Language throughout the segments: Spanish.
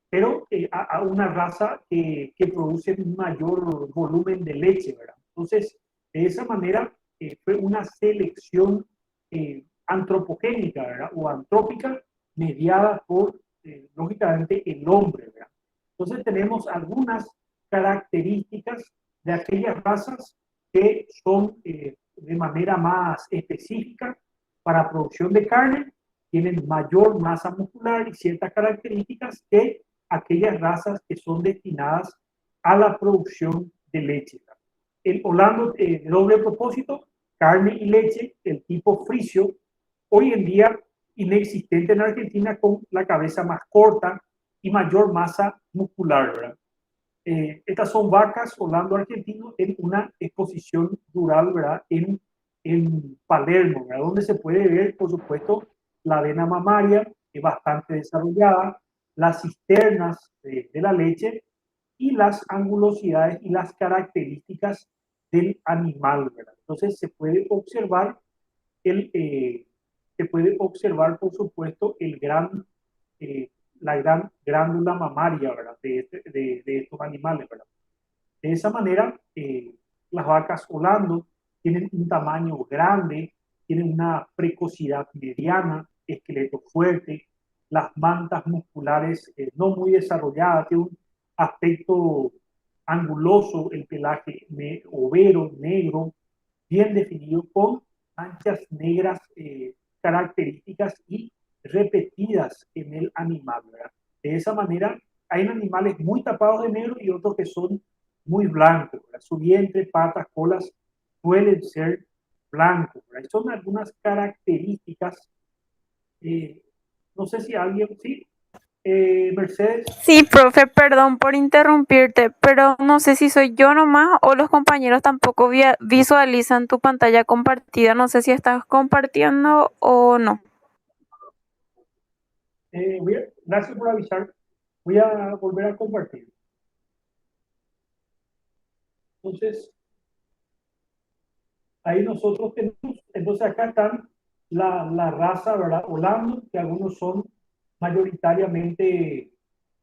pero a una raza que produce un mayor volumen de leche, ¿verdad? Entonces, de esa manera fue una selección antropogénica, ¿verdad? O antrópica, mediada por, lógicamente, el hombre, ¿verdad? Entonces, tenemos algunas características de aquellas razas que son de manera más específica para producción de carne, tienen mayor masa muscular y ciertas características que aquellas razas que son destinadas a la producción de leche. El Holando de doble propósito, carne y leche, el tipo frisio, hoy en día inexistente en Argentina, con la cabeza más corta y mayor masa muscular, ¿verdad? Estas son vacas Holando argentino en una exposición rural, ¿verdad? En Palermo, ¿verdad? Donde se puede ver, por supuesto, la vena mamaria, que es bastante desarrollada, las cisternas de la leche y las angulosidades y las características del animal, ¿verdad? Entonces el, eh, se puede observar, por supuesto, eh, la gran glándula mamaria, ¿verdad? De estos animales, ¿verdad? De esa manera, las vacas Holando tienen un tamaño grande, tienen una precocidad mediana, esqueleto fuerte, las mantas musculares no muy desarrolladas, tiene un aspecto anguloso, el pelaje overo, negro, bien definido, con manchas negras características y repetidas en el animal, ¿verdad? De esa manera, hay animales muy tapados de negro y otros que son muy blancos, ¿verdad? Su vientre, patas, colas suelen ser blancos, ¿verdad? Son algunas características. eh, no sé si alguien, sí, Mercedes. Sí, profe, perdón por interrumpirte, pero no sé si soy yo nomás o los compañeros tampoco visualizan tu pantalla compartida. No sé si estás compartiendo o no. Gracias por avisar. Voy a volver a compartir. Entonces, ahí nosotros tenemos, entonces acá están la raza, ¿verdad? Holando, que algunos son mayoritariamente,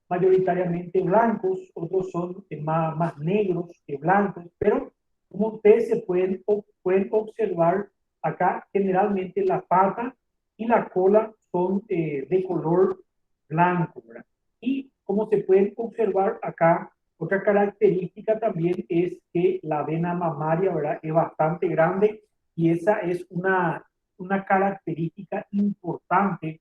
mayoritariamente blancos, otros son más negros que blancos, pero como ustedes pueden observar acá, generalmente la pata y la cola son de color blanco, ¿verdad? Y como se pueden observar acá, otra característica también es que la vena mamaria, ¿verdad? Es bastante grande y esa es una característica importante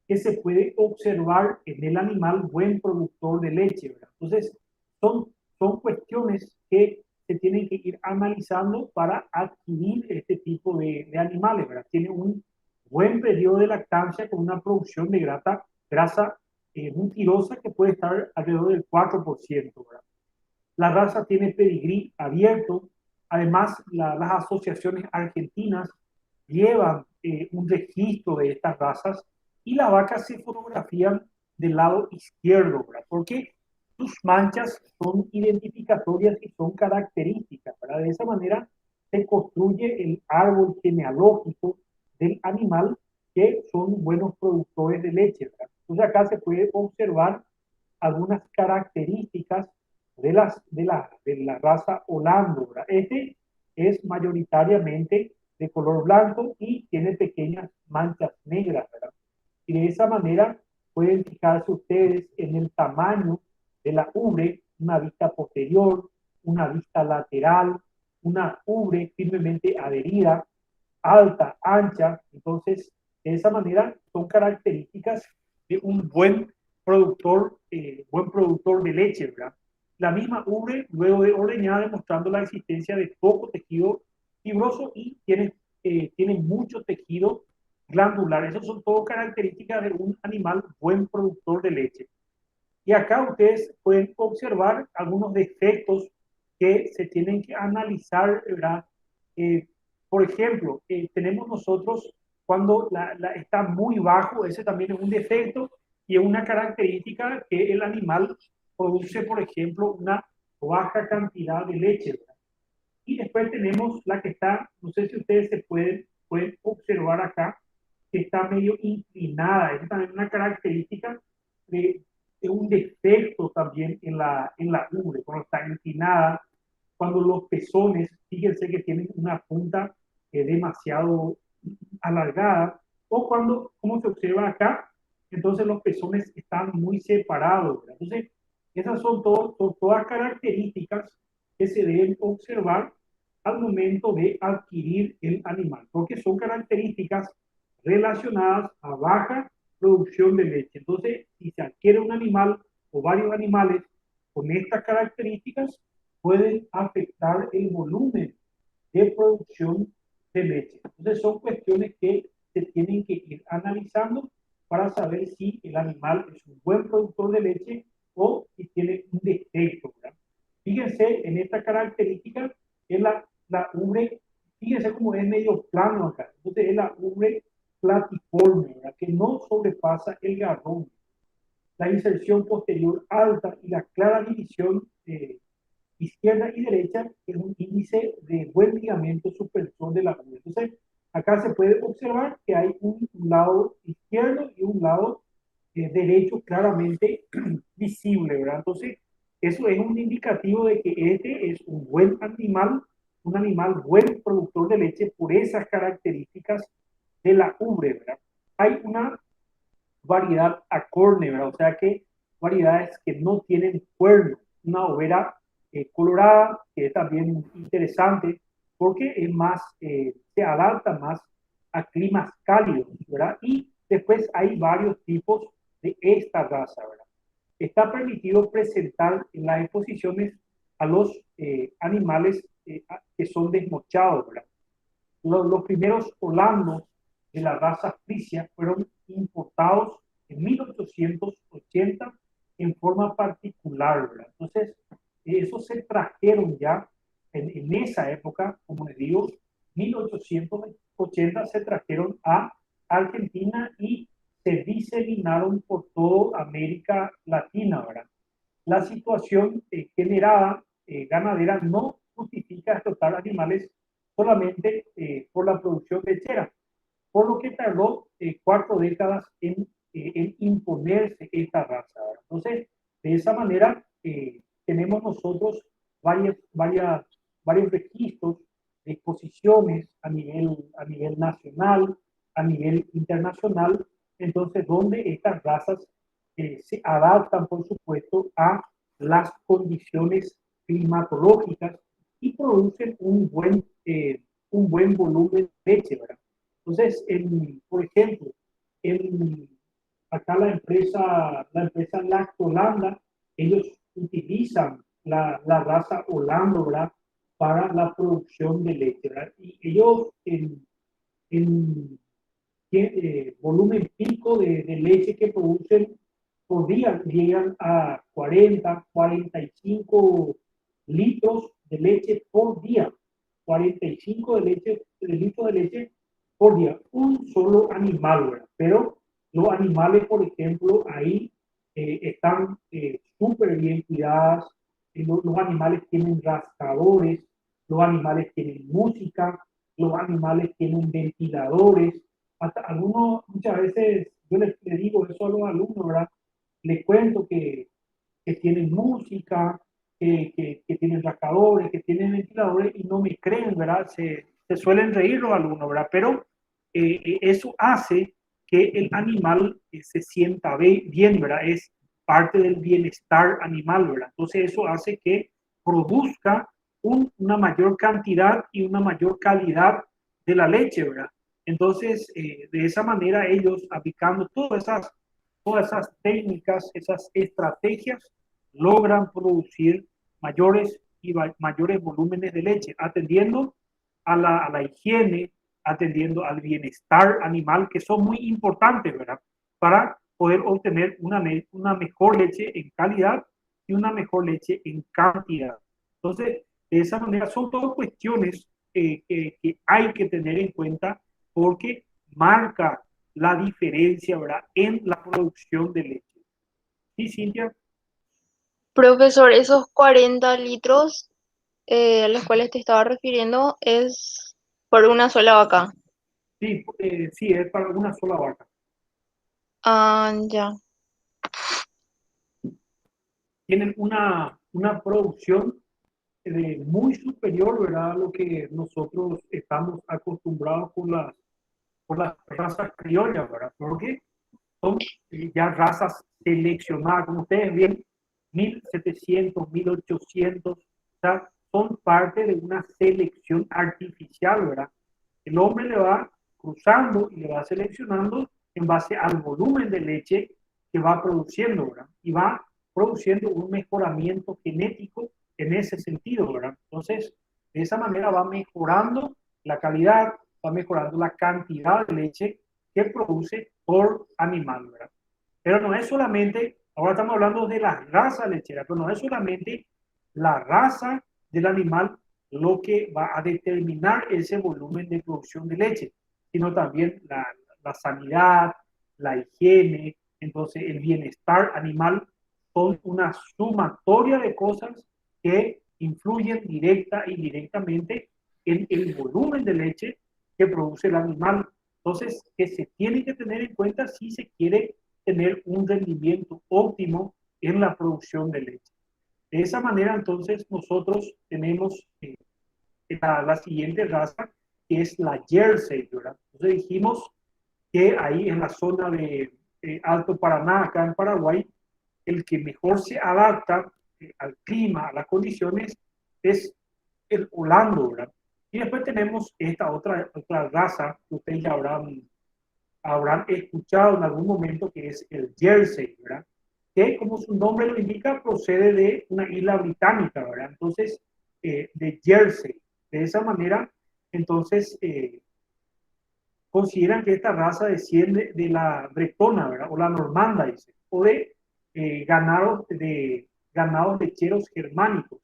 que se puede observar en el animal buen productor de leche, ¿verdad? Entonces, son cuestiones que se tienen que ir analizando para adquirir este tipo de animales, ¿verdad? Tiene un buen periodo de lactancia con una producción de grasa mentirosa que puede estar alrededor del 4%, ¿verdad? La raza tiene pedigrí abierto. Además, las asociaciones argentinas llevan un registro de estas razas y las vacas se fotografían del lado izquierdo, ¿verdad? Porque sus manchas son identificatorias y son características, ¿verdad? De esa manera se construye el árbol genealógico del animal, que son buenos productores de leche, ¿verdad? Entonces acá se puede observar algunas características de la raza Holando, ¿verdad? Este es mayoritariamente de color blanco y tiene pequeñas manchas negras, ¿verdad? Y de esa manera pueden fijarse ustedes en el tamaño de la ubre, una vista posterior, una vista lateral, una ubre firmemente adherida, alta, ancha. Entonces, de esa manera son características de un buen productor de leche, ¿verdad? La misma ubre, luego de ordeñada, demostrando la existencia de poco tejido fibroso y tiene mucho tejido glandular. Esas son todo características de un animal buen productor de leche. Y acá ustedes pueden observar algunos defectos que se tienen que analizar, ¿verdad? Eh, por ejemplo, tenemos nosotros cuando está muy bajo, ese también es un defecto y es una característica que el animal produce, por ejemplo, una baja cantidad de leche, ¿verdad? Y después tenemos la que está, no sé si ustedes pueden observar acá, que está medio inclinada. Esa también es una característica también en la ubre, cuando está inclinada, cuando los pezones, fíjense que tienen una punta demasiado alargada, o cuando, como se observa acá, entonces los pezones están muy separados, ¿verdad? Entonces, esas son todas características que se deben observar al momento de adquirir el animal, porque son características relacionadas a baja producción de leche. Entonces, si se adquiere un animal o varios animales con estas características, pueden afectar el volumen de producción de leche. Entonces, son cuestiones que se tienen que ir analizando para saber si el animal es un buen productor de leche o si tiene un defecto, ¿verdad? Fíjense en esta característica, es la ubre, fíjense cómo es medio plano acá. Entonces, es la ubre platiforme, ¿verdad? Que no sobrepasa el garrón. La inserción posterior alta y la clara división izquierda y derecha es un índice de buen ligamento supresor de la ubre. Entonces, acá se puede observar que hay un lado izquierdo y un lado derecho claramente visible, ¿verdad? Entonces, eso es un indicativo de que este es un animal buen productor de leche por esas características de la ubre, ¿verdad? Hay una variedad acorne, ¿verdad? O sea que variedades que no tienen cuerno, una overa colorada, que es también interesante porque es más, se adapta más a climas cálidos, ¿verdad? Y después hay varios tipos de esta raza, ¿verdad? Está permitido presentar en las exposiciones a los animales que son desmochados, ¿verdad? Los primeros holandos de la raza frisia fueron importados en 1880 en forma particular, ¿verdad? Entonces, esos se trajeron ya en esa época, como les digo, 1880 se trajeron a Argentina y se diseminaron por toda América Latina, ¿verdad? La situación generada ganadera no justifica explotar animales solamente por la producción lechera, por lo que tardó 4 décadas en imponerse esta raza. Entonces, de esa manera, tenemos nosotros varios registros de exposiciones a nivel nacional, a nivel internacional, entonces, donde estas razas se adaptan, por supuesto, a las condiciones climatológicas y producen un buen volumen de leche, ¿verdad? Entonces, por ejemplo, en, acá la empresa Lactolanda, ellos utilizan la raza Holanda, ¿verdad? Para la producción de leche, ¿verdad? Y ellos en volumen pico de leche que producen por día llegan a 45 litros de leche por día. 45 litros de leche por día. Un solo animal, ¿verdad? Pero los animales, por ejemplo, ahí están súper bien cuidadas. Los animales tienen rascadores, los animales tienen música, los animales tienen ventiladores. Hasta algunos, muchas veces, yo les digo eso a los alumnos, ¿verdad? Les cuento que tienen música, que tienen rascadores, que tienen ventiladores y no me creen, ¿verdad? Se suelen reír los alumnos, ¿verdad? Pero eso hace que el animal se sienta bien, ¿verdad? Es parte del bienestar animal, ¿verdad? Entonces eso hace que produzca una mayor cantidad y una mayor calidad de la leche, ¿verdad? Entonces, de esa manera ellos aplicando todas esas técnicas, esas estrategias, logran producir mayores y mayores volúmenes de leche, atendiendo a la higiene, atendiendo al bienestar animal, que son muy importantes, ¿verdad? Para poder obtener una mejor leche en calidad y una mejor leche en cantidad. Entonces, de esa manera son todas cuestiones que hay que tener en cuenta porque marca la diferencia, ¿verdad? En la producción de leche. ¿Sí, Cintia? Profesor, esos 40 litros a los cuales te estaba refiriendo es por una sola vaca. Sí, sí, es para una sola vaca. Ah, ya. tienen una producción muy superior, ¿verdad? A lo que nosotros estamos acostumbrados por las razas criollas, ¿verdad? Porque son ya razas seleccionadas, como ustedes ven, 1700, 1800, o sea, son parte de una selección artificial, ¿verdad? El hombre le va cruzando y le va seleccionando en base al volumen de leche que va produciendo, ¿verdad? Y va produciendo un mejoramiento genético en ese sentido, ¿verdad? Entonces, de esa manera va mejorando la calidad, va mejorando la cantidad de leche que produce por animal, ¿verdad? Pero no es solamente, ahora estamos hablando de la raza lechera, pero no es solamente la raza del animal lo que va a determinar ese volumen de producción de leche, sino también la sanidad, la higiene, entonces el bienestar animal son una sumatoria de cosas que influyen directa y indirectamente en el volumen de leche que produce el animal. Entonces, que se tiene que tener en cuenta si se quiere tener un rendimiento óptimo en la producción de leche. De esa manera, entonces, nosotros tenemos la siguiente raza, que es la Jersey, ¿verdad? Entonces dijimos que ahí en la zona de Alto Paraná, acá en Paraguay, el que mejor se adapta al clima, a las condiciones, es el Holando, ¿verdad? Y después tenemos esta otra raza que ustedes ya habrán escuchado en algún momento, que es el Jersey, ¿verdad? Que como su nombre lo indica, procede de una isla británica, ¿verdad? Entonces, de Jersey. De esa manera, entonces, consideran que esta raza desciende de la bretona, ¿verdad? O la normanda, dice, o de ganados lecheros germánicos.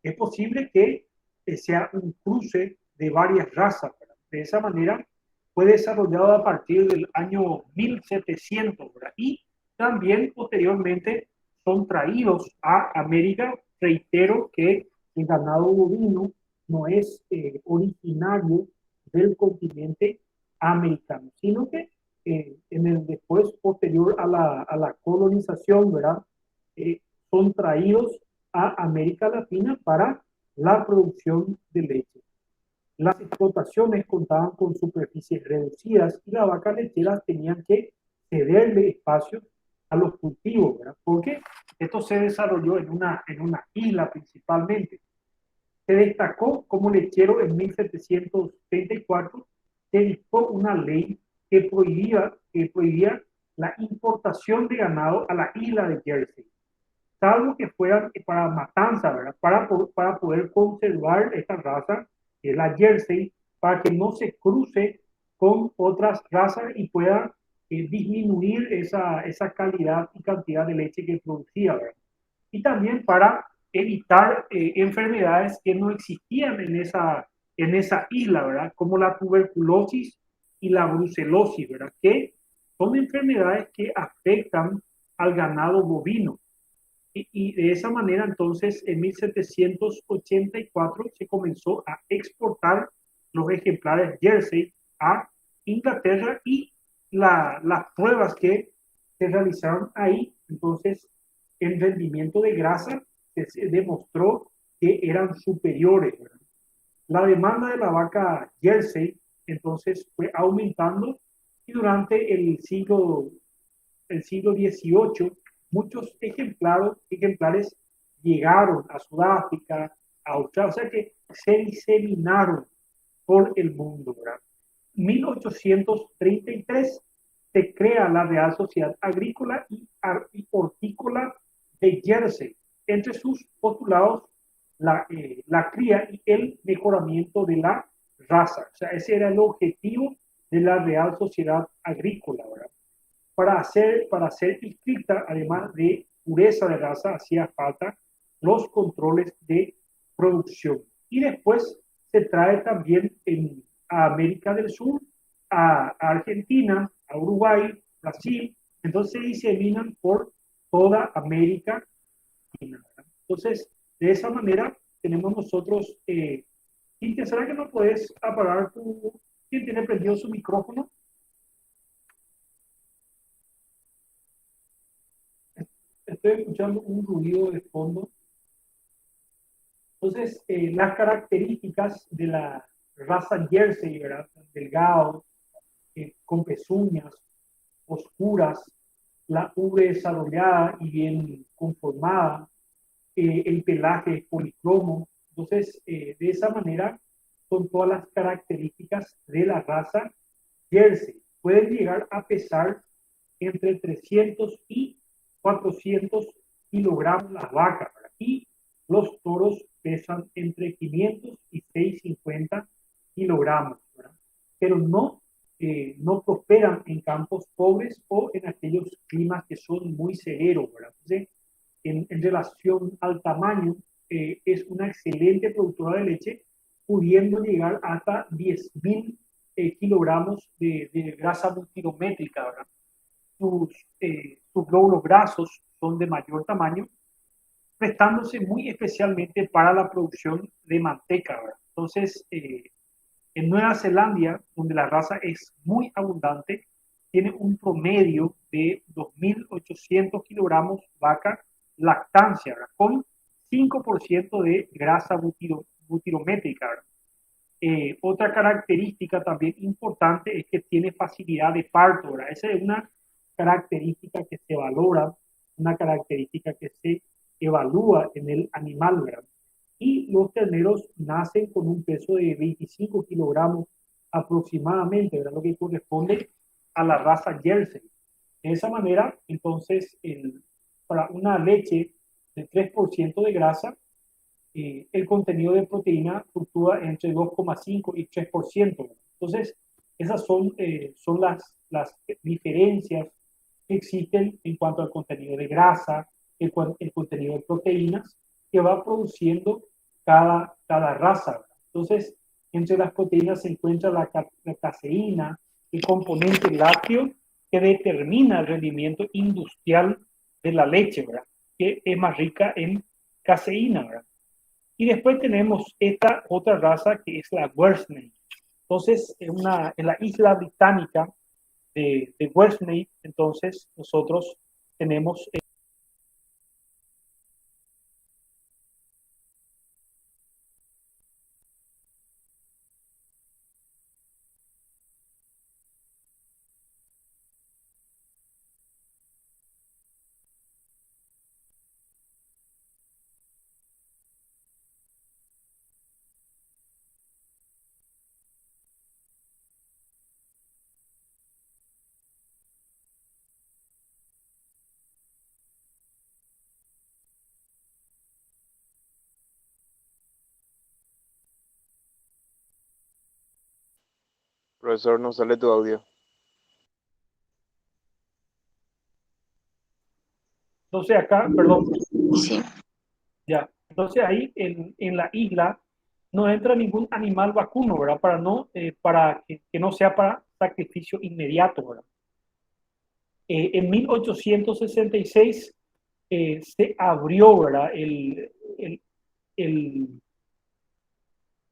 Es posible que sea un cruce de varias razas, ¿verdad? De esa manera fue desarrollado a partir del año 1700, ¿verdad? Y también posteriormente son traídos a América. Reitero que el ganado bovino no es originario del continente americano, sino que en el después posterior a la colonización, ¿verdad? Eh, son traídos a América Latina para la producción de leche. Las explotaciones contaban con superficies reducidas y las vacas lecheras tenían que cederle espacio a los cultivos, ¿verdad? Porque esto se desarrolló en una isla principalmente. Se destacó como lechero en 1734, se dictó una ley que prohibía la importación de ganado a la isla de Jersey, salvo que fueran para matanza, ¿verdad? Para poder conservar esta raza, que es la Jersey, para que no se cruce con otras razas y pueda disminuir esa calidad y cantidad de leche que producía, ¿verdad? Y también para evitar enfermedades que no existían en esa isla, ¿verdad? Como la tuberculosis y la brucelosis, ¿verdad? Que son enfermedades que afectan al ganado bovino. Y de esa manera, entonces, en 1784 se comenzó a exportar los ejemplares Jersey a Inglaterra y las pruebas que se realizaron ahí, entonces, el rendimiento de grasa se demostró que eran superiores, ¿verdad? La demanda de la vaca Jersey, entonces, fue aumentando y durante el siglo XVIII, muchos ejemplares llegaron a Sudáfrica, a Australia, o sea que se diseminaron por el mundo, ¿verdad? En 1833 se crea la Real Sociedad Agrícola y Hortícola de Jersey. Entre sus postulados, la cría y el mejoramiento de la raza. O sea, ese era el objetivo de la Real Sociedad Agrícola, ¿verdad? Para ser inscrita, además de pureza de raza, hacía falta los controles de producción. Y después se trae también a América del Sur, a Argentina, a Uruguay, Brasil, entonces se diseminan por toda América Latina. Entonces, de esa manera tenemos nosotros, Cintia, ¿será que no puedes apagar quién tiene prendido su micrófono? estoy escuchando un ruido de fondo. Entonces, las características de la raza Jersey, ¿verdad? Delgado, con pezuñas oscuras, la ubre desarrollada y bien conformada, el pelaje es policromo. Entonces, de esa manera, son todas las características de la raza Jersey. Pueden llegar a pesar entre 300 y 400 kilogramos las vacas, ¿verdad? Y los toros pesan entre 500 y 650 kilogramos, ¿verdad? Pero no prosperan en campos pobres o en aquellos climas que son muy severos, ¿verdad? Entonces, en relación al tamaño, es una excelente productora de leche, pudiendo llegar hasta 10.000 kilogramos de grasa multirométrica, ¿verdad? Sus glóbulos grasos son de mayor tamaño, prestándose muy especialmente para la producción de manteca, ¿verdad? Entonces, en Nueva Zelanda, donde la raza es muy abundante, tiene un promedio de 2.800 kilogramos vaca lactancia, ¿verdad? Con 5% de grasa butirométrica, ¿verdad? Otra característica también importante es que tiene facilidad de parto, ¿verdad? Esa es una característica que se valora, una característica que se evalúa en el animal, ¿verdad? Y los terneros nacen con un peso de 25 kilogramos aproximadamente, ¿verdad? Lo que corresponde a la raza Jersey. De esa manera, entonces, para una leche de 3% de grasa, el contenido de proteína fluctúa entre 2,5 y 3%. Entonces, esas son las diferencias que existen en cuanto al contenido de grasa, el contenido de proteínas que va produciendo cada raza. Entonces, entre las proteínas se encuentra la caseína, el componente lácteo que determina el rendimiento industrial de la leche, ¿verdad? Que es más rica en caseína, ¿verdad? Y después tenemos esta otra raza que es la Guernsey. Entonces, en la isla británica de Guernsey, entonces nosotros tenemos Profesor, no sale tu audio. entonces acá, perdón, Sí. ya. Entonces ahí en la isla no entra ningún animal vacuno, ¿verdad? Para que no sea para sacrificio inmediato, ¿verdad? En 1866 se abrió, ¿verdad? El,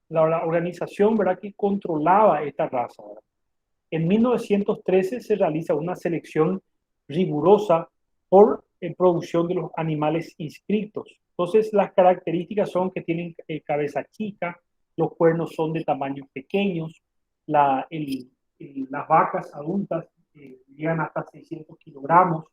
la organización, ¿verdad? Que controlaba esta raza, ¿verdad? En 1913 se realiza una selección rigurosa por producción de los animales inscritos. Entonces, las características son que tienen cabeza chica, los cuernos son de tamaños pequeños, las vacas adultas llegan hasta 600 kilogramos,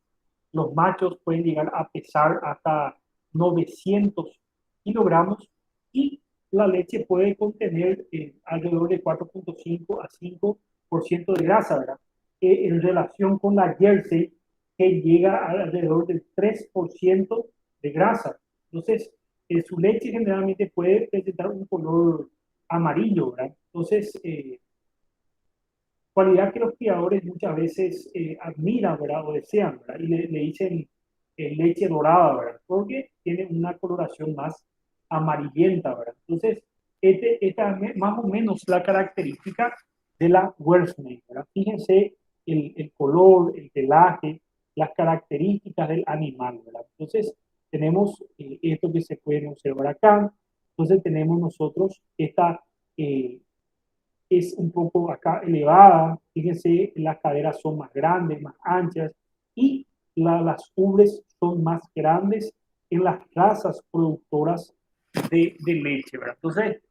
los machos pueden llegar a pesar hasta 900 kilogramos y la leche puede contener alrededor de 4,5 a 5% de grasa, ¿verdad? En relación con la Jersey, que llega a alrededor del 3% de grasa. Entonces, su leche generalmente puede presentar un color amarillo, ¿verdad? Entonces, cualidad que los criadores muchas veces admiran, ¿verdad? O desean, ¿verdad? Y le dicen leche dorada, ¿verdad? Porque tiene una coloración más amarillenta, ¿verdad? Entonces, esta es más o menos la característica de la Guernsey, ¿verdad? Fíjense el color, el pelaje, las características del animal, ¿verdad? Entonces, tenemos esto que se puede observar acá. Entonces, tenemos nosotros esta es un poco acá elevada, fíjense, las caderas son más grandes, más anchas, y las ubres son más grandes en las razas productoras de leche, ¿verdad? Entonces,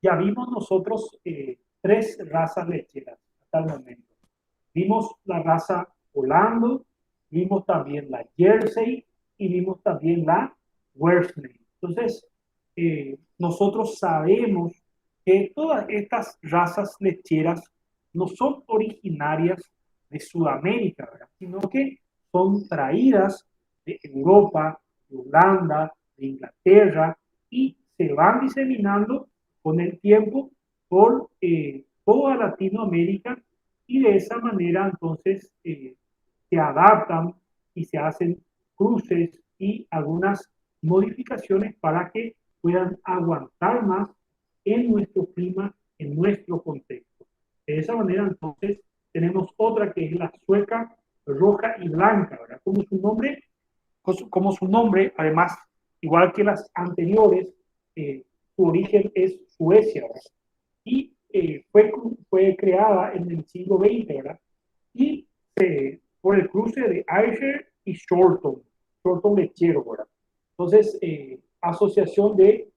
ya vimos nosotros tres razas lecheras hasta el momento. Vimos la raza Holando, vimos también la Jersey y vimos también la Worsley. Entonces, nosotros sabemos que todas estas razas lecheras no son originarias de Sudamérica, ¿verdad? Sino que son traídas de Europa, de Holanda, de Inglaterra y se van diseminando con el tiempo por toda Latinoamérica y de esa manera entonces se adaptan y se hacen cruces y algunas modificaciones para que puedan aguantar más en nuestro clima, en nuestro contexto. De esa manera entonces tenemos otra que es la sueca roja y blanca, ¿verdad? Como su nombre, además, igual que las anteriores, su origen es Suecia, ¿verdad? Y fue creada en el siglo XX, ¿verdad? Y por el cruce de Ayrshire y Shorton lechero, ¿verdad? Entonces, asociación de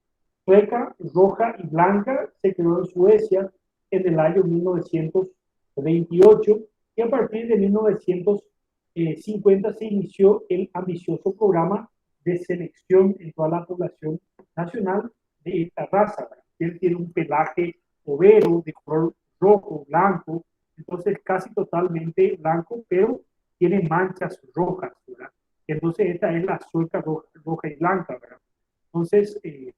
sueca, roja y blanca se creó en Suecia en el año 1928 y a partir de 1950 se inició el ambicioso programa de selección en toda la población nacional de esta raza. Él tiene un pelaje overo de color rojo, blanco, entonces casi totalmente blanco, pero tiene manchas rojas, ¿verdad? Entonces esta es la sueca roja y blanca, ¿verdad? Entonces, de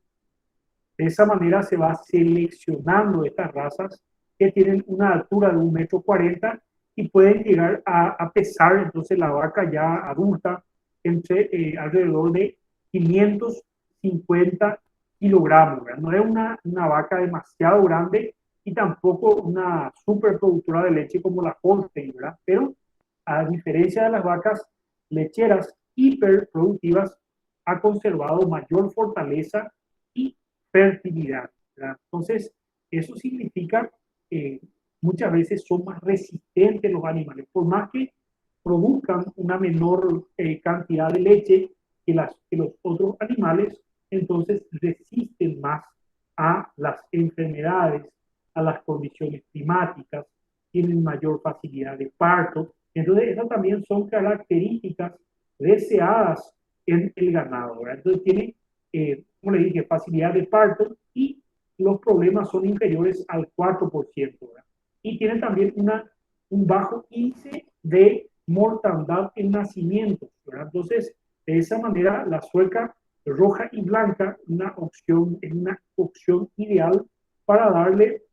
esa manera se va seleccionando estas razas que tienen una altura de 1,40 m y pueden llegar a pesar entonces la vaca ya adulta entre alrededor de 550 kilogramos, ¿verdad? No es una vaca demasiado grande y tampoco una superproductora de leche como la Holstein, ¿verdad? Pero a diferencia de las vacas lecheras hiperproductivas, ha conservado mayor fortaleza y fertilidad, ¿verdad? Entonces, eso significa que muchas veces son más resistentes los animales, por más que produzcan una menor cantidad de leche que los otros animales, entonces resisten más a las enfermedades, a las condiciones climáticas, tienen mayor facilidad de parto. Entonces, esas también son características deseadas en el ganado, ¿verdad? Entonces, tiene, como le dije, facilidad de parto y los problemas son inferiores al 4%, ¿verdad? Y tienen también un bajo índice de mortandad en nacimientos, ¿verdad? Entonces, de esa manera, la sueca roja y blanca es una opción ideal para darle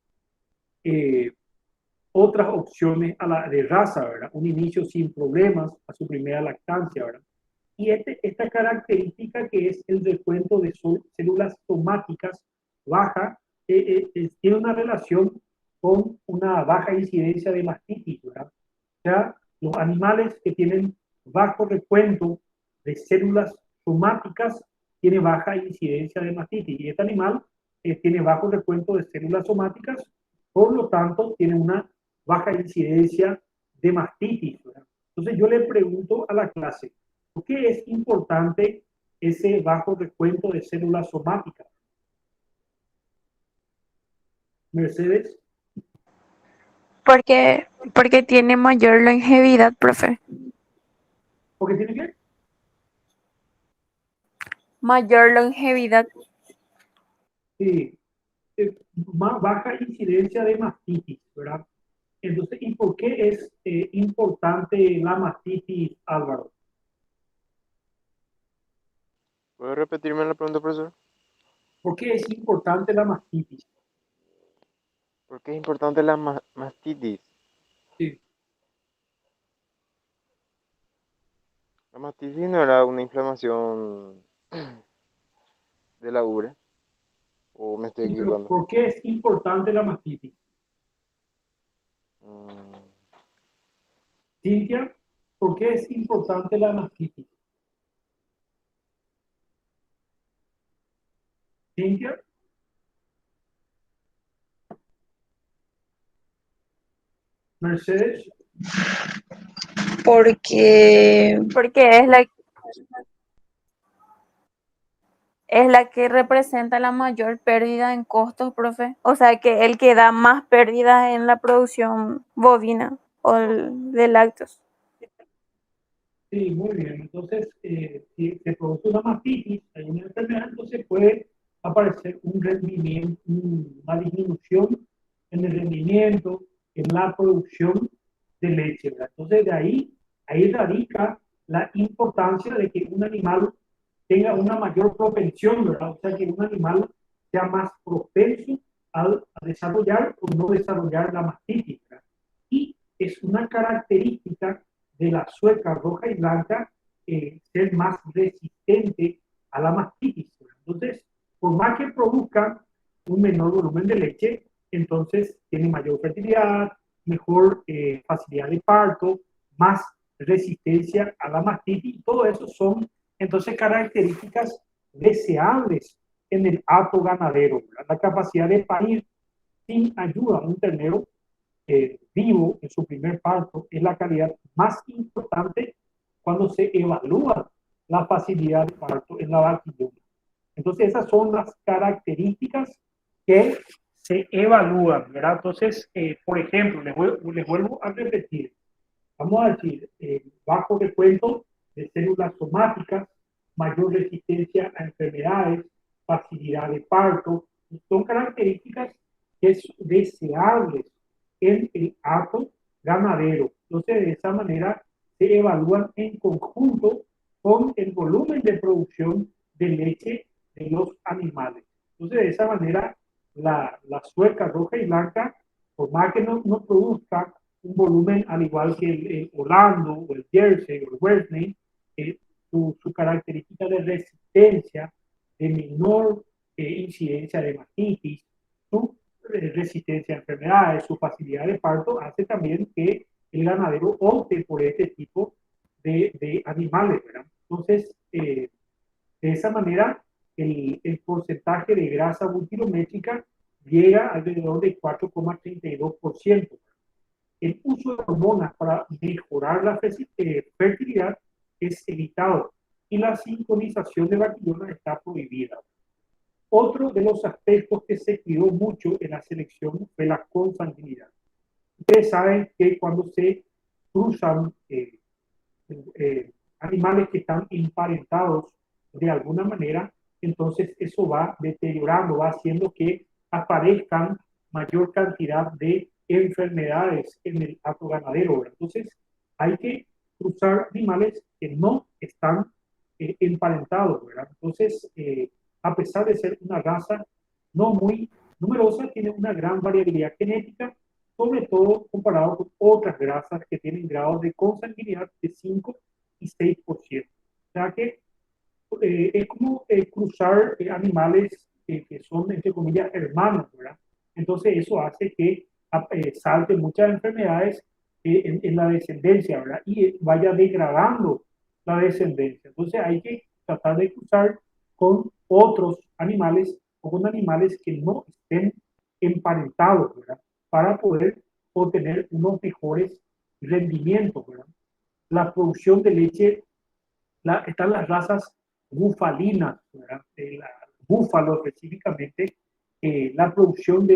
otras opciones de raza, ¿verdad? Un inicio sin problemas a su primera lactancia, ¿verdad? Y esta característica que es el descuento de células somáticas baja, tiene una relación con una baja incidencia de mastitis, ¿verdad? O sea, los animales que tienen bajo recuento de células somáticas tienen baja incidencia de mastitis. Y este animal tiene bajo recuento de células somáticas, por lo tanto, tiene una baja incidencia de mastitis, ¿verdad? Entonces yo le pregunto a la clase, ¿por qué es importante ese bajo recuento de células somáticas? Mercedes. Porque tiene mayor longevidad, profe. ¿Por qué tiene que? Mayor longevidad. Sí, más baja incidencia de mastitis, ¿verdad? Entonces, ¿y por qué es importante la mastitis, Álvaro? ¿Puedo repetirme la pregunta, profesor? ¿Por qué es importante la mastitis? ¿Por qué es importante la mastitis? Sí. La mastitis no era una inflamación de la ubre, o me estoy Sí, pero equivocando. ¿por qué es importante la mastitis? Mm, Cintia, ¿por qué es importante la mastitis? Cintia, Mercedes, porque Porque es la que representa la mayor pérdida en costos, profe. O sea, que el que da más pérdidas en la producción bovina o de lácteos. Sí, muy bien. Entonces, si se produce una mastitis, hay una enfermedad, entonces puede aparecer un rendimiento, una disminución en el rendimiento, en la producción de leche, ¿verdad? Entonces, ahí radica la importancia de que un animal tenga una mayor propensión, ¿verdad? O sea, que un animal sea más propenso a desarrollar o no desarrollar la mastitis, ¿verdad? Y es una característica de la sueca roja y blanca ser más resistente a la mastitis. Entonces, por más que produzca un menor volumen de leche, entonces tiene mayor fertilidad, mejor facilidad de parto, más resistencia a la mastitis. Todo eso son entonces características deseables en el hato ganadero. La capacidad de parir sin ayuda a un ternero vivo en su primer parto es la calidad más importante cuando se evalúa la facilidad de parto en la vaquillona. Entonces, esas son las características que se evalúan, ¿verdad? Entonces, por ejemplo, les vuelvo a repetir, vamos a decir, bajo recuento de células somáticas, mayor resistencia a enfermedades, facilidad de parto, son características que es deseables en el hato ganadero. Entonces, de esa manera se evalúan en conjunto con el volumen de producción de leche de los animales. Entonces, de esa manera, la sueca roja y blanca, por más que no produzca un volumen al igual que el Orlando o el Jersey o el Westney, su característica de resistencia, de menor incidencia de mastitis, su resistencia a enfermedades, su facilidad de parto, hace también que el ganadero opte por este tipo de animales, ¿verdad? Entonces, de esa manera, el porcentaje de grasa butyrométrica llega alrededor de 4,32%. El uso de hormonas para mejorar la fertilidad es evitado y la sincronización de vaquillonas está prohibida. Otro de los aspectos que se cuidó mucho en la selección fue la consanguinidad. Ustedes saben que cuando se cruzan animales que están emparentados de alguna manera, entonces eso va deteriorando, va haciendo que aparezcan mayor cantidad de enfermedades en el hato ganadero. Entonces hay que cruzar animales que no están emparentados, ¿verdad? Entonces, a pesar de ser una raza no muy numerosa, tiene una gran variabilidad genética, sobre todo comparado con otras razas que tienen grados de consanguinidad de 5 y 6%. O sea que es como cruzar animales que son, entre comillas, hermanos, ¿verdad? Entonces eso hace que salten muchas enfermedades en la descendencia, ¿verdad? Y vaya degradando la descendencia. Entonces hay que tratar de cruzar con otros animales o con animales que no estén emparentados, ¿verdad? Para poder obtener unos mejores rendimientos, ¿verdad? La producción de leche, están las razas bufalinas, ¿verdad? Búfalo específicamente, la producción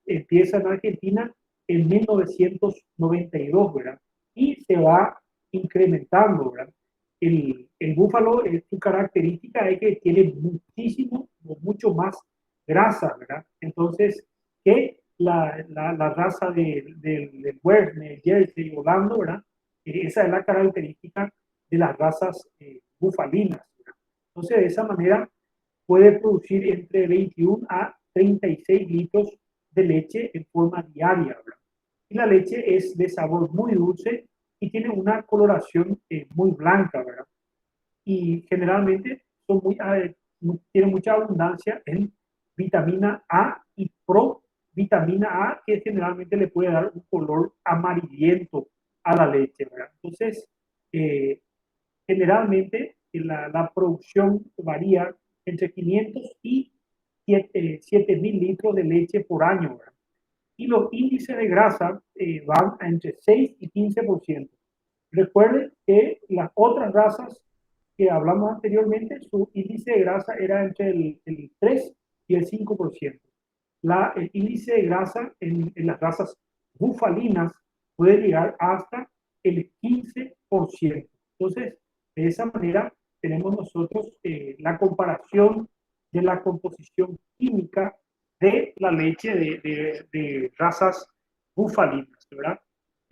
empieza en Argentina en 1992, ¿verdad? Y se va incrementando, ¿verdad? El búfalo, su característica es que tiene muchísimo, mucho más grasa, ¿verdad? Entonces, que la raza del Western, Jersey, Holando, ¿verdad? Esa es la característica de las razas bufalinas, ¿verdad? Entonces, de esa manera puede producir entre 21 a 36 litros de leche en forma diaria, ¿verdad? Y la leche es de sabor muy dulce y tiene una coloración muy blanca, ¿verdad? Y generalmente tienen mucha abundancia en vitamina A y provitamina A, que generalmente le puede dar un color amarillento a la leche, ¿verdad? Entonces, generalmente la producción varía entre 500 y 7.000 litros de leche por año, ¿verdad? Y los índices de grasa van a entre 6 y 15%. Recuerden que las otras razas que hablamos anteriormente, su índice de grasa era entre el 3 y el 5%. El índice de grasa en las razas bufalinas puede llegar hasta el 15%. Entonces, de esa manera tenemos nosotros la comparación de la composición química de la leche de razas bufalinas, ¿verdad?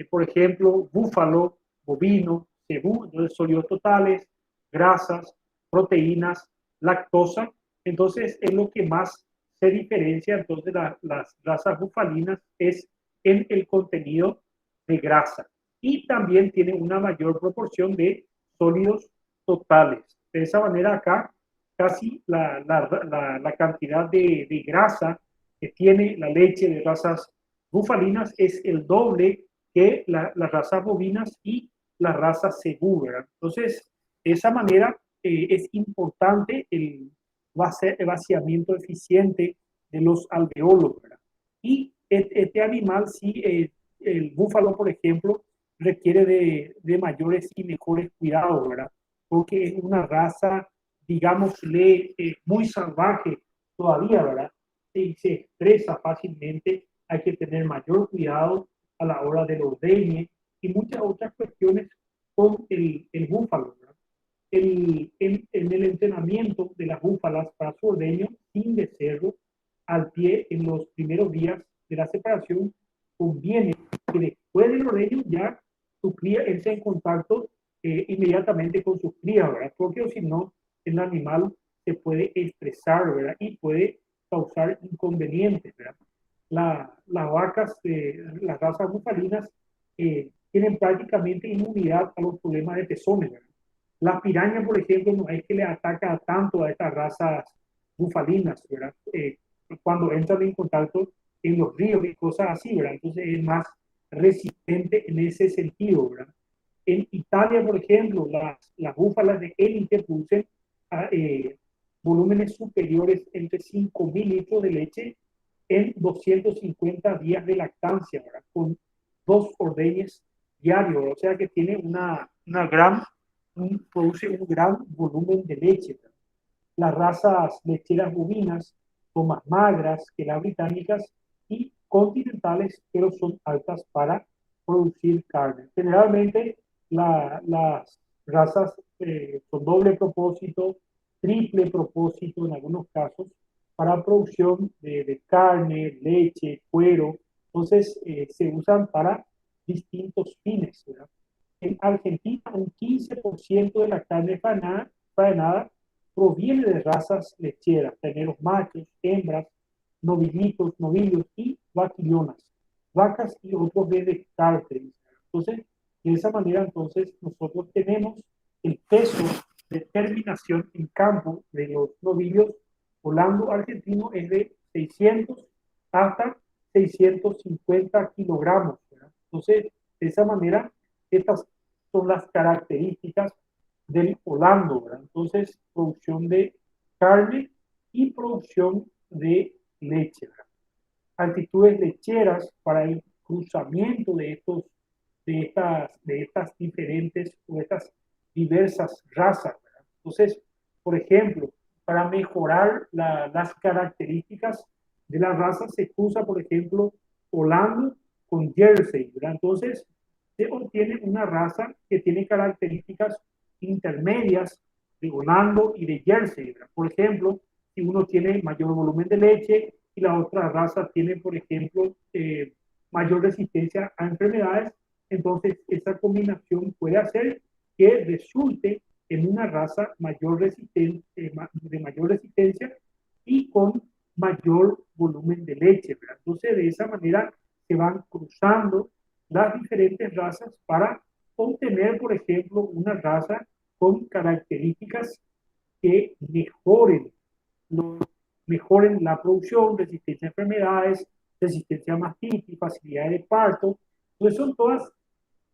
Por ejemplo, búfalo, bovino, cebú, entonces sólidos totales, grasas, proteínas, lactosa. Entonces, es lo que más se diferencia entonces las razas bufalinas es en el contenido de grasa y también tiene una mayor proporción de sólidos totales. De esa manera acá casi la cantidad de grasa que tiene la leche de razas bufalinas es el doble que las razas bovinas y las razas cebú, ¿verdad? Entonces, de esa manera es importante el vaciamiento eficiente de los alveolos, ¿verdad? Y este animal, sí, el búfalo, por ejemplo, requiere de mayores y mejores cuidados, ¿verdad? Porque es una raza, digámosle, muy salvaje todavía, ¿verdad? Y se estresa fácilmente, hay que tener mayor cuidado a la hora del ordeñe y muchas otras cuestiones con el búfalo, ¿verdad? En el entrenamiento de las búfalas para su ordeño sin becerro al pie en los primeros días de la separación, conviene que después del ordeño ya su cría entre en contacto inmediatamente con sus crías, ¿verdad? Porque si no, el animal se puede estresar, ¿verdad? Y puede causar inconvenientes, ¿verdad? Las vacas, las razas bufalinas, tienen prácticamente inmunidad a los problemas de pezones, ¿verdad? La piraña, por ejemplo, no es que le ataca tanto a estas razas bufalinas, ¿verdad? Cuando entran en contacto en los ríos y cosas así, ¿verdad? Entonces es más resistente en ese sentido, ¿verdad? En Italia, por ejemplo, las búfalas de élite producen volúmenes superiores entre 5.000 litros de leche en 250 días de lactancia, ¿verdad? Con 2 ordeñes diarios, o sea que tiene produce un gran volumen de leche, ¿verdad? Las razas lecheras bovinas son más magras que las británicas y continentales, pero son altas para producir carne. Generalmente las razas con doble propósito, triple propósito en algunos casos, para producción de carne, leche, cuero. Entonces se usan para distintos fines, ¿verdad? En Argentina, un 15% de la carne faenada proviene de razas lecheras, teneros machos, hembras, novillos y vaquillonas, vacas y otros de cárteres. Entonces, de esa manera, entonces, nosotros tenemos el peso de terminación en campo de los novillos holando argentino es de 600 hasta 650 kilogramos, ¿verdad? Entonces, de esa manera, estas son las características del holando, ¿verdad? Entonces, producción de carne y producción de leche, ¿verdad? Altitudes lecheras para el cruzamiento de estas diferentes o estas diversas razas, ¿verdad? Entonces, por ejemplo, para mejorar las características de la raza se cruza, por ejemplo, Holando con Jersey, ¿verdad? Entonces, se obtiene una raza que tiene características intermedias de Holando y de Jersey, ¿verdad? Por ejemplo, si uno tiene mayor volumen de leche y la otra raza tiene, por ejemplo, mayor resistencia a enfermedades, entonces esa combinación puede hacer que resulte en una raza de mayor resistencia y con mayor volumen de leche, ¿verdad? Entonces, de esa manera se van cruzando las diferentes razas para obtener, por ejemplo, una raza con características que mejoren la producción, resistencia a enfermedades, resistencia a mastitis, facilidad de parto. Entonces son todas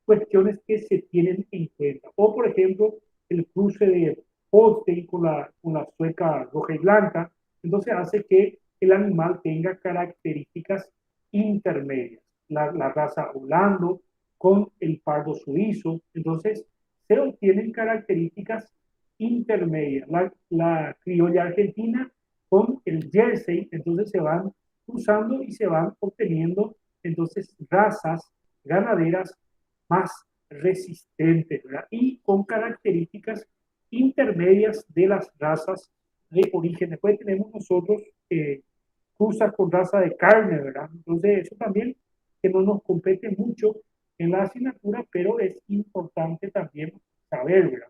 cuestiones que se tienen en cuenta. O, por ejemplo, el cruce de Holstein con la sueca roja y blanca, entonces hace que el animal tenga características intermedias. La raza Holando con el pardo suizo. Entonces, se obtienen características intermedias. La criolla argentina con el jersey, entonces se van cruzando y se van obteniendo entonces razas ganaderas más resistentes, ¿verdad? Y con características intermedias de las razas de origen. Después tenemos nosotros cruzas con raza de carne, ¿verdad? Entonces eso también que no nos compete mucho en la asignatura, pero es importante también saber, ¿verdad?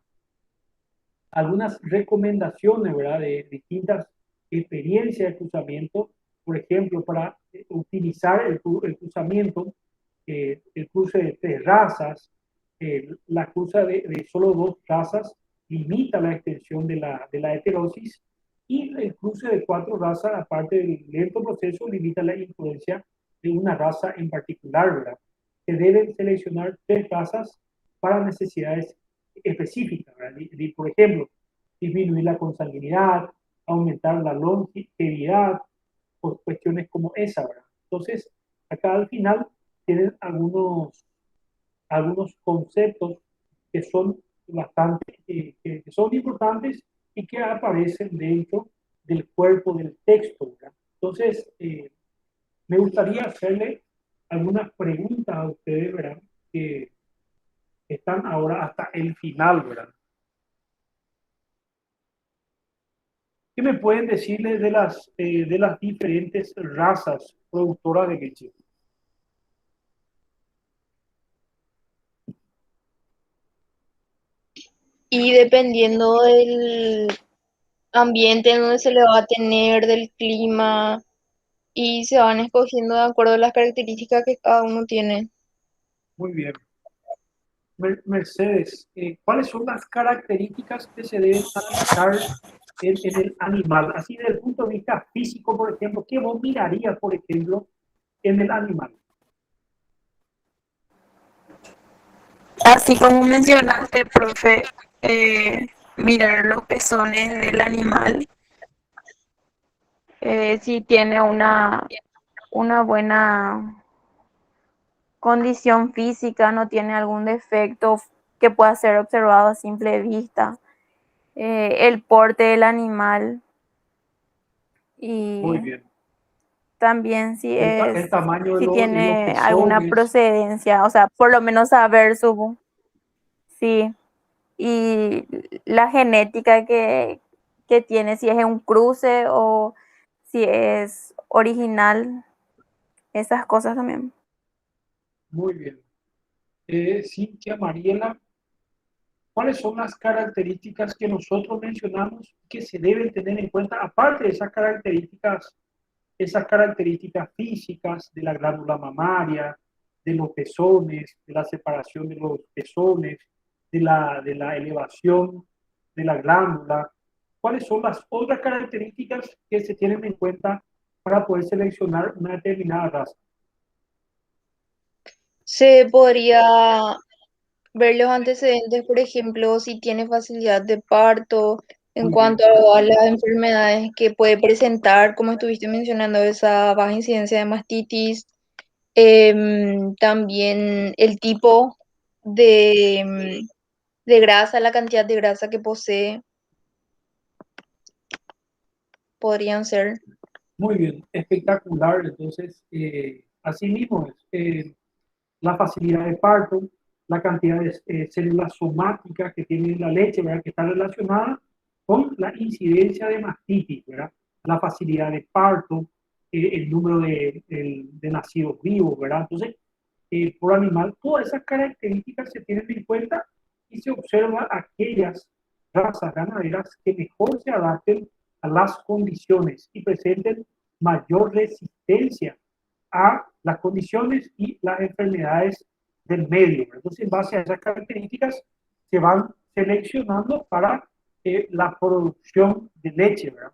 Algunas recomendaciones, ¿verdad? De distintas experiencias de cruzamiento, por ejemplo, para optimizar el cruzamiento, el cruce de 3 razas, la cruza de solo 2 razas limita la extensión de la heterosis y el cruce de 4 razas, aparte del lento proceso, limita la influencia de una raza en particular, ¿verdad? Se deben seleccionar 3 razas para necesidades específicas, ¿verdad? Por ejemplo, disminuir la consanguinidad, aumentar la longevidad, por cuestiones como esa, ¿verdad? Entonces, acá al final tienen algunos conceptos que son bastante, que son importantes y que aparecen dentro del cuerpo del texto, ¿verdad? Entonces, me gustaría hacerle algunas preguntas a ustedes, ¿verdad? Que están ahora hasta el final, ¿verdad? ¿Qué me pueden decirles de las diferentes razas productoras de leche? Y dependiendo del ambiente en donde se le va a tener, del clima, y se van escogiendo de acuerdo a las características que cada uno tiene. Muy bien. Mercedes, ¿cuáles son las características que se deben analizar en el animal? Así desde el punto de vista físico, por ejemplo, ¿qué vos mirarías, por ejemplo, en el animal? Así como mencionaste, profe, mirar los pezones del animal, si tiene una buena condición física, no tiene algún defecto que pueda ser observado a simple vista, el porte del animal Muy y bien. también El tamaño si de los tiene alguna pezones. procedencia, o sea, por lo menos saber sí, y la genética que tiene, si es un cruce o si es original, esas cosas también. Muy bien. Cintia, Mariela, ¿cuáles son las características que nosotros mencionamos que se deben tener en cuenta, aparte de esas características físicas de la glándula mamaria, de los pezones, de la separación de los pezones, de la elevación de la glándula? ¿Cuáles son las otras características que se tienen en cuenta para poder seleccionar una determinada raza? Se podría ver los antecedentes, por ejemplo, si tiene facilidad de parto, en Muy bien, cuanto a las enfermedades que puede presentar, como estuviste mencionando, esa baja incidencia de mastitis, también el tipo de grasa, la cantidad de grasa que posee, podrían ser. muy bien, espectacular. Entonces, así mismo es. La facilidad de parto, la cantidad de células somáticas que tiene la leche, ¿verdad? Que está relacionada con la incidencia de mastitis, ¿verdad? La facilidad de parto, el número de nacidos vivos, ¿verdad? Entonces, por animal, todas esas características se tienen en cuenta y se observa aquellas razas ganaderas que mejor se adapten a las condiciones y presenten mayor resistencia a las condiciones y las enfermedades del medio. Entonces, en base a esas características, se van seleccionando para la producción de leche, ¿verdad?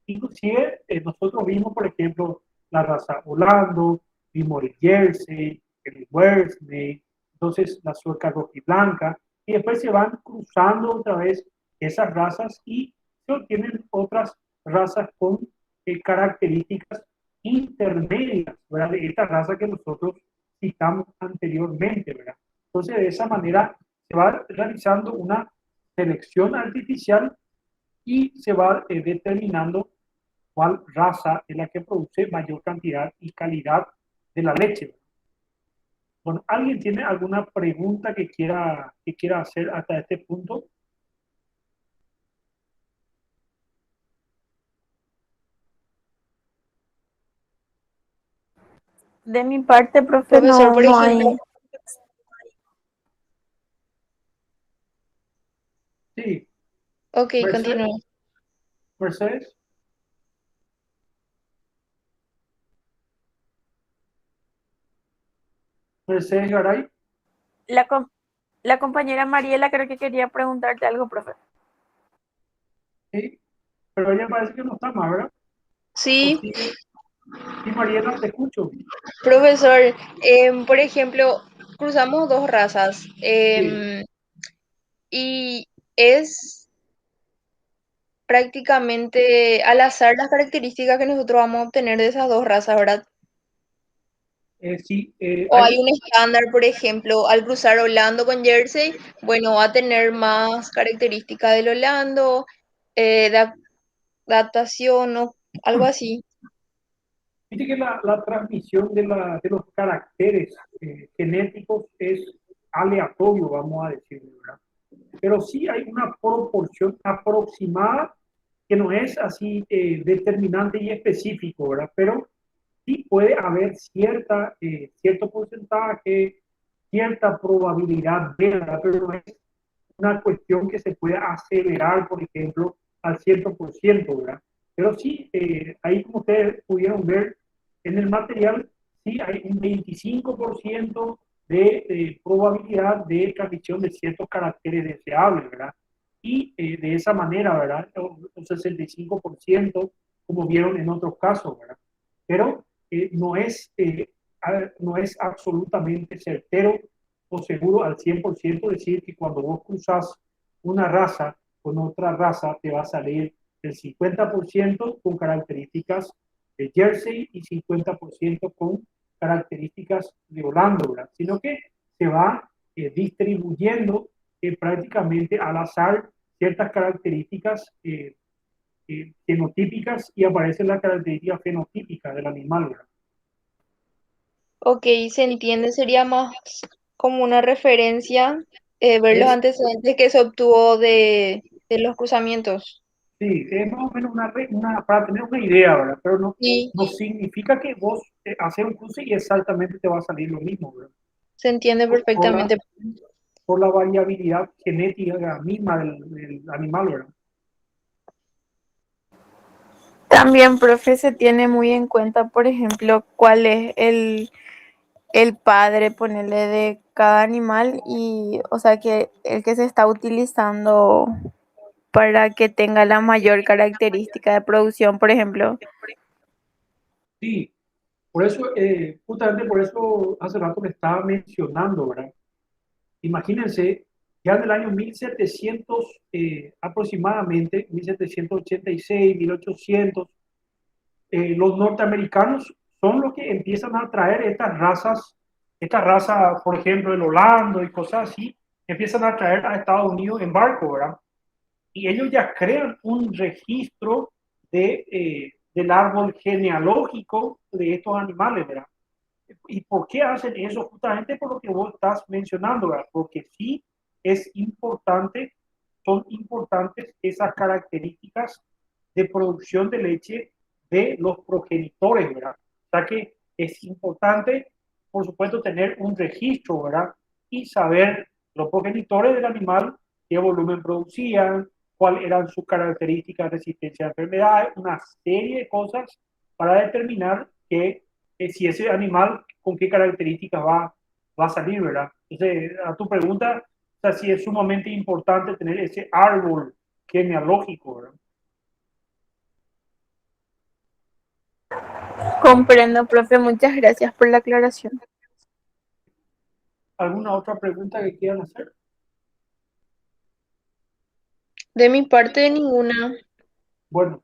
Inclusive, nosotros vimos, por ejemplo, la raza Holando, vimos el Jersey, el Worsley, entonces la sueca rojiblanca, y después se van cruzando otra vez esas razas y se obtienen otras razas con características intermedias, ¿verdad? De esta raza que nosotros citamos anteriormente, ¿verdad? Entonces, de esa manera se va realizando una selección artificial y se va determinando cuál raza es la que produce mayor cantidad y calidad de la leche. Bueno, ¿alguien tiene alguna pregunta que quiera hacer hasta este punto? De mi parte, profe, Profesor, no, por no ejemplo, hay. Sí, ok, Mercedes, continúe. Mercedes, Mercedes Garay, La, la compañera Mariela creo que quería preguntarte algo, profe. sí, pero ella parece que no está más, ¿verdad? O Sí, sigue. Sí, Mariela, te escucho. profesor, por ejemplo, cruzamos dos razas Sí, y es prácticamente al azar las características que nosotros vamos a obtener de esas dos razas, ¿verdad? sí, O hay un estándar, por ejemplo, al cruzar Orlando con Jersey, bueno, va a tener más características del Orlando, de adaptación o algo así. viste que la transmisión de los caracteres genéticos es aleatorio, vamos a decir, ¿verdad? Pero sí hay una proporción aproximada que no es así determinante y específico, ¿verdad? Pero sí puede haber cierto porcentaje, cierta probabilidad de, ¿verdad? Pero no es una cuestión que se puede acelerar, por ejemplo, al 100%, ¿verdad? Pero sí, ahí como ustedes pudieron ver en el material, sí hay un 25% de probabilidad de transmisión de ciertos caracteres deseables, ¿verdad? Y de esa manera, ¿verdad? Un 65%, como vieron en otros casos, ¿verdad? Pero no es absolutamente certero o seguro al 100% decir que cuando vos cruzas una raza con otra raza te va a salir el 50% con características de Jersey y 50% con características de Holanda, sino que se va distribuyendo prácticamente al azar ciertas características genotípicas y aparece la característica fenotípica del animal, ¿verdad? Ok, se entiende, sería más como una referencia ver los Es, antecedentes que se obtuvo de los cruzamientos. sí, es más o menos para tener una idea, ¿verdad? Pero no, Sí, no significa que vos haces un cruce y exactamente te va a salir lo mismo, ¿verdad? se entiende Por, por la, perfectamente. por la variabilidad genética misma del animal, ¿verdad? También, profe, se tiene muy en cuenta, por ejemplo, cuál es el padre, ponerle de cada animal y, o sea, que el que se está utilizando para que tenga la mayor característica de producción, por ejemplo. Sí, por eso, justamente por eso hace rato me estaba mencionando, ¿verdad? Imagínense, ya en el año 1700 aproximadamente, 1786, 1800, los norteamericanos son los que empiezan a traer estas razas, por ejemplo, el Holando y cosas así, empiezan a traer a Estados Unidos en barco, ¿verdad? Y ellos ya crean un registro del árbol genealógico de estos animales, ¿verdad? ¿Y por qué hacen eso? Justamente por lo que vos estás mencionando, ¿verdad? Porque sí es importante, son importantes esas características de producción de leche de los progenitores, ¿verdad? O sea que es importante, por supuesto, tener un registro, ¿verdad? Y saber los progenitores del animal, qué volumen producían, cuáles eran sus características de resistencia a enfermedades, una serie de cosas para determinar si ese animal con qué características va a salir, ¿verdad? Entonces, a tu pregunta, o sea, sí es sumamente importante tener ese árbol genealógico, ¿verdad? Comprendo, profe, muchas gracias por la aclaración. ¿Alguna otra pregunta que quieran hacer? De mi parte, ninguna. Bueno,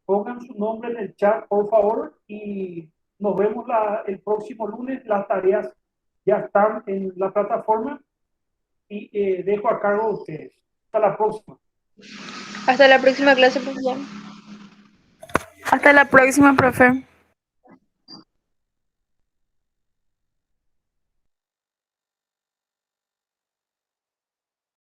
pongan su nombre en el chat, por favor, y nos vemos el próximo lunes. Las tareas ya están en la plataforma y dejo a cargo de ustedes. Hasta la próxima. Hasta la próxima clase, profesor. Hasta la próxima, profe.